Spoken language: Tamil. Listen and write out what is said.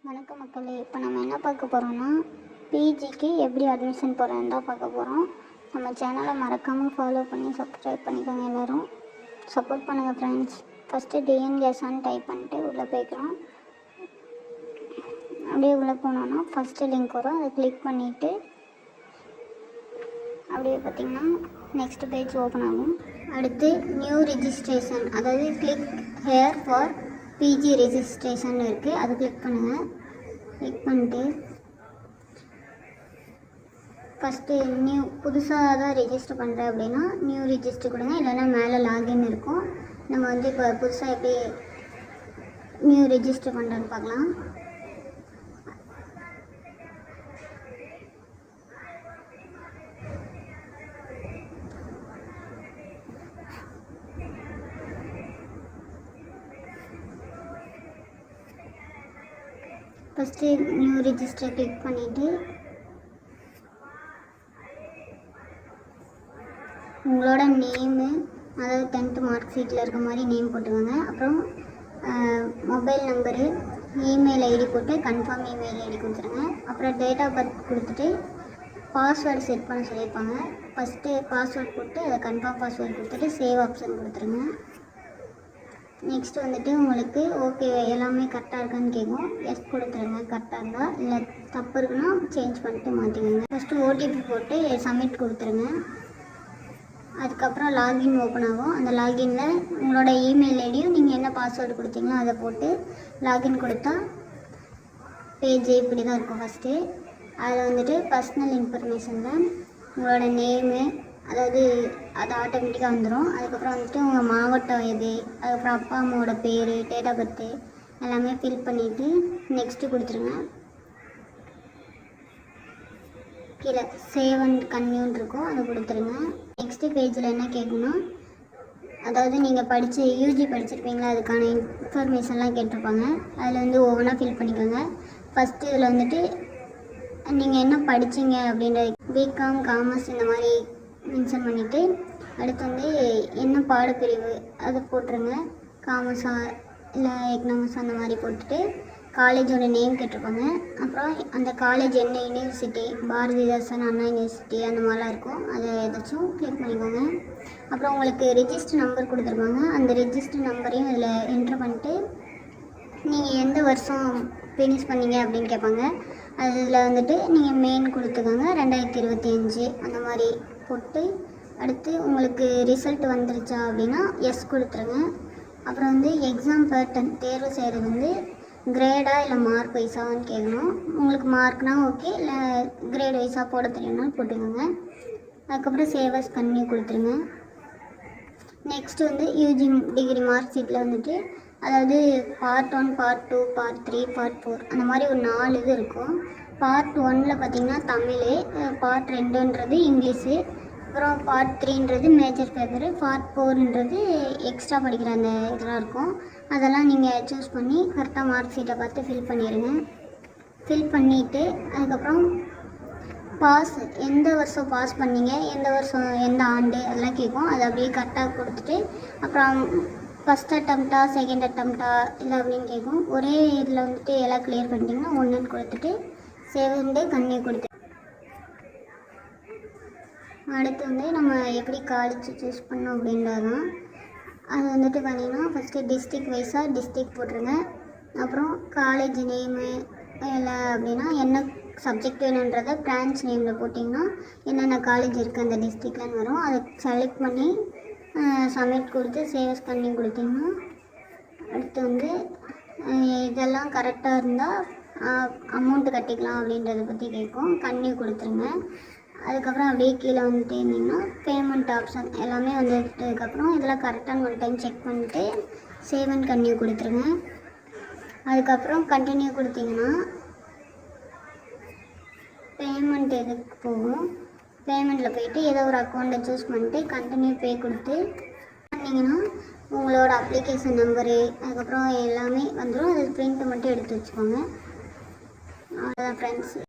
வணக்கம் மக்களே, இப்போ நம்ம என்ன பார்க்க போகிறோம்னா பிஜிக்கு எப்படி அட்மிஷன் போடுறதுன்னு தான் பார்க்க போகிறோம். நம்ம சேனலை மறக்காமல் ஃபாலோ பண்ணி சப்ஸ்கிரைப் பண்ணிக்கோங்க. எல்லோரும் சப்போர்ட் பண்ணுங்கள் ஃப்ரெண்ட்ஸ். ஃபஸ்ட்டு டிஎன்கேசான்னு டைப் பண்ணிட்டு உள்ளே போய்க்கிறோம். அப்படியே உள்ளே போனோன்னா ஃபஸ்ட்டு லிங்க் வரும், அதை கிளிக் பண்ணிவிட்டு அப்படியே பார்த்திங்கன்னா நெக்ஸ்ட் பேஜ் ஓப்பன் ஆகும். அடுத்து நியூ ரிஜிஸ்ட்ரேஷன், அதாவது click here for PG registration இருக்குது, அதை கிளிக் பண்ணுங்கள். கிளிக் பண்ணிட்டு ஃபஸ்ட்டு நியூ புதுசாக தான் ரெஜிஸ்டர் பண்ணுறேன் அப்படின்னா நியூ ரெஜிஸ்டர் கொடுங்க, இல்லைன்னா மேலே லாகின் இருக்கும். நம்ம வந்து இப்போ புதுசாக எப்படி நியூ ரெஜிஸ்டர் பண்ணுறேன்னு பார்க்கலாம். ஃபஸ்ட்டு நியூ ரெஜிஸ்டர் கிளிக் பண்ணிவிட்டு உங்களோட நேமு, அதாவது 10th மார்க் ஷீட்டில் இருக்க மாதிரி நேம் போட்டுக்கோங்க. அப்புறம் மொபைல் நம்பரு, இமெயில் ஐடி போட்டு கன்ஃபார்ம் இமெயில் ஐடி கொடுத்துருங்க. அப்புறம் டேட் ஆஃப் பர்த் கொடுத்துட்டு பாஸ்வேர்டு செட் பண்ண சொல்லியிருப்பாங்க. ஃபஸ்ட்டு பாஸ்வேர்டு போட்டு அதை கன்ஃபார்ம் பாஸ்வேர்டு கொடுத்துட்டு சேவ் ஆப்ஷன் கொடுத்துருங்க. நெக்ஸ்ட்டு வந்துட்டு உங்களுக்கு ஓகே எல்லாமே கரெக்டாக இருக்கான்னு கேட்கும், எஸ் கொடுத்துருங்க. கரெக்டாக இருந்தால், இல்லை தப்பு இருக்குன்னா சேஞ்ச் பண்ணிட்டு மாற்றிக்கோங்க. ஃபஸ்ட்டு ஓடிபி போட்டு சப்மிட் கொடுத்துருங்க. அதுக்கப்புறம் லாகின் ஓப்பன் ஆகும். அந்த லாகினில் உங்களோட இமெயில் ஐடியும் நீங்கள் என்ன பாஸ்வேர்டு கொடுத்தீங்களோ அதை போட்டு லாகின் கொடுத்தா பேஜ் இப்படி தான் இருக்கும். ஃபஸ்ட்டு அதில் வந்துட்டு பர்சனல் இன்ஃபர்மேஷனில் உங்களோட நேமு, அதாவது அது ஆட்டோமேட்டிக்காக வந்துடும். அதுக்கப்புறம் வந்துட்டு உங்கள் மாவட்டம் எது, அதுக்கப்புறம் அப்பா அம்மாவோட பேர், டேட் ஆஃப் பர்த்து எல்லாமே ஃபில் பண்ணிவிட்டு நெக்ஸ்ட்டு கொடுத்துருங்க. கீழே சேவ் அண்ட் கன்யூன்னு இருக்கும், அதை கொடுத்துருங்க. நெக்ஸ்ட்டு பேஜில் என்ன கேட்கணும், அதாவது நீங்கள் படித்த யூஜி படிச்சிருப்பீங்களா, அதுக்கான இன்ஃபர்மேஷன்லாம் கேட்டிருப்பாங்க. அதில் வந்து ஒவ்வொன்றா ஃபில் பண்ணிக்கோங்க. ஃபஸ்ட்டு இதில் வந்துட்டு நீங்கள் என்ன படித்தீங்க அப்படின்றது பிகாம், காமர்ஸ் இந்த மாதிரி மென்ஷன் பண்ணிவிட்டு அடுத்து வந்து என்ன பாடப்பிரிவு அதை போட்டுருங்க. காமர்ஸா இல்லை எக்கனாமிக்ஸ் அந்த மாதிரி போட்டுட்டு காலேஜோட நேம் கேட்டிருப்பாங்க. அப்புறம் அந்த காலேஜ் என்ன யூனிவர்சிட்டி, பாரதிதாசன், அண்ணா யூனிவர்சிட்டி அந்த மாதிரிலாம் இருக்கும், அதை ஏதாச்சும் கிளிக் பண்ணிக்கோங்க. அப்புறம் உங்களுக்கு ரெஜிஸ்டர் நம்பர் கொடுத்துருப்பாங்க, அந்த ரெஜிஸ்டர் நம்பரையும் இதில் என்ட்ரு பண்ணிட்டு நீங்கள் எந்த வருஷம் ஃபினிஷ் பண்ணீங்க அப்படின்னு கேட்பாங்க. அதில் வந்துட்டு நீங்கள் மெயின் கொடுத்துக்கோங்க, 2025 அந்த மாதிரி போட்டு அடுத்து உங்களுக்கு ரிசல்ட் வந்துருச்சா அப்படின்னா எஸ் கொடுத்துருங்க. அப்புறம் வந்து எக்ஸாம் பேட்டர்ன் தேர்வு செய்கிறது வந்து கிரேடாக இல்லை மார்க் வைஸான்னு கேட்கணும். உங்களுக்கு மார்க்னால் ஓகே, இல்லை கிரேட் வைஸாக போட தெரியும்னாலும் போட்டுக்கோங்க. அதுக்கப்புறம் சேவஸ் பண்ணி கொடுத்துருங்க. நெக்ஸ்ட்டு வந்து யூஜி டிகிரி மார்க் ஷீட்டில் வந்துட்டு அதாவது பார்ட் 1, பார்ட் 2, பார்ட் 3, பார்ட் 4 அந்த மாதிரி ஒரு 4 இது இருக்கும். பார்ட் 1ல் பார்த்திங்கன்னா தமிழ், பார்ட் 2ன்றது இங்கிலீஷு, அப்புறம் பார்ட் 3ன்றது மேஜர் பேப்பரு, பார்ட் 4ன்றது எக்ஸ்ட்ரா படிக்கிற அந்த இதெல்லாம் இருக்கும். அதெல்லாம் நீங்கள் சூஸ் பண்ணி கரெக்டாக மார்க் ஷீட்டை பார்த்து ஃபில் பண்ணிடுங்க. ஃபில் பண்ணிவிட்டு அதுக்கப்புறம் பாஸ், எந்த வருஷம் பாஸ் பண்ணீங்க, எந்த வருஷம் எந்த ஆண்டு அதெல்லாம் கேட்கும், அதை அப்படியே கரெக்டாக கொடுத்துட்டு அப்புறம் ஃபஸ்ட் அட்டம்ப்டா செகண்ட் அட்டம்ப்டா இல்லை அப்படின்னு கேட்கும். ஒரே இதில் வந்துட்டு எல்லாம் கிளியர் பண்ணிட்டீங்கன்னா 1ன்னு கொடுத்துட்டு சேவ் வந்து கண்ணி கொடுத்து அடுத்து வந்து நம்ம எப்படி காலேஜ் சூஸ் பண்ணோம் அப்படின்றது தான். அது வந்துட்டு பார்த்திங்கன்னா ஃபஸ்ட்டு டிஸ்ட்ரிக் வைஸாக டிஸ்ட்ரிக் போட்டுருங்க. அப்புறம் காலேஜ் நேமு இல்லை அப்படின்னா என்ன சப்ஜெக்ட் வேணுன்றதை பிரான்ச் நேமில் போட்டிங்கன்னா என்னென்ன காலேஜ் இருக்குது அந்த டிஸ்ட்ரிக்ட்லன்னு வரும். அதை செலக்ட் பண்ணி சப்மிட் கொடுத்து சேவஸ் பண்ணி கொடுத்திங்கன்னா அடுத்து வந்து இதெல்லாம் கரெக்டாக இருந்தால் அமௌண்ட்டு கட்டிக்கலாம் அப்படின்றத பற்றி கேட்கும், கண்ணி கொடுத்துருங்க. அதுக்கப்புறம் அப்படியே கீழே வந்துட்டு இருந்தீங்கன்னா பேமெண்ட் ஆப்ஷன் எல்லாமே வந்துட்டதுக்கப்புறம் இதெல்லாம் கரெக்டான ஒரு டைம் செக் பண்ணிவிட்டு சேவ் அண்ட் கன்டினியூ கொடுத்துருங்க. அதுக்கப்புறம் கண்டினியூ கொடுத்தீங்கன்னா பேமெண்ட் எதுக்கு போகும், பேமெண்ட்டில் போய்ட்டு ஏதோ ஒரு அக்கௌண்ட்டை சூஸ் பண்ணிட்டு கண்டினியூ பே கொடுத்து பண்ணிங்கன்னா உங்களோட அப்ளிகேஷன் நம்பரு அதுக்கப்புறம் எல்லாமே வந்துடும். அது பிரிண்ட்டை மட்டும் எடுத்து வச்சுக்கோங்க. அவ்வளோதான் ஃப்ரெண்ட்ஸ்.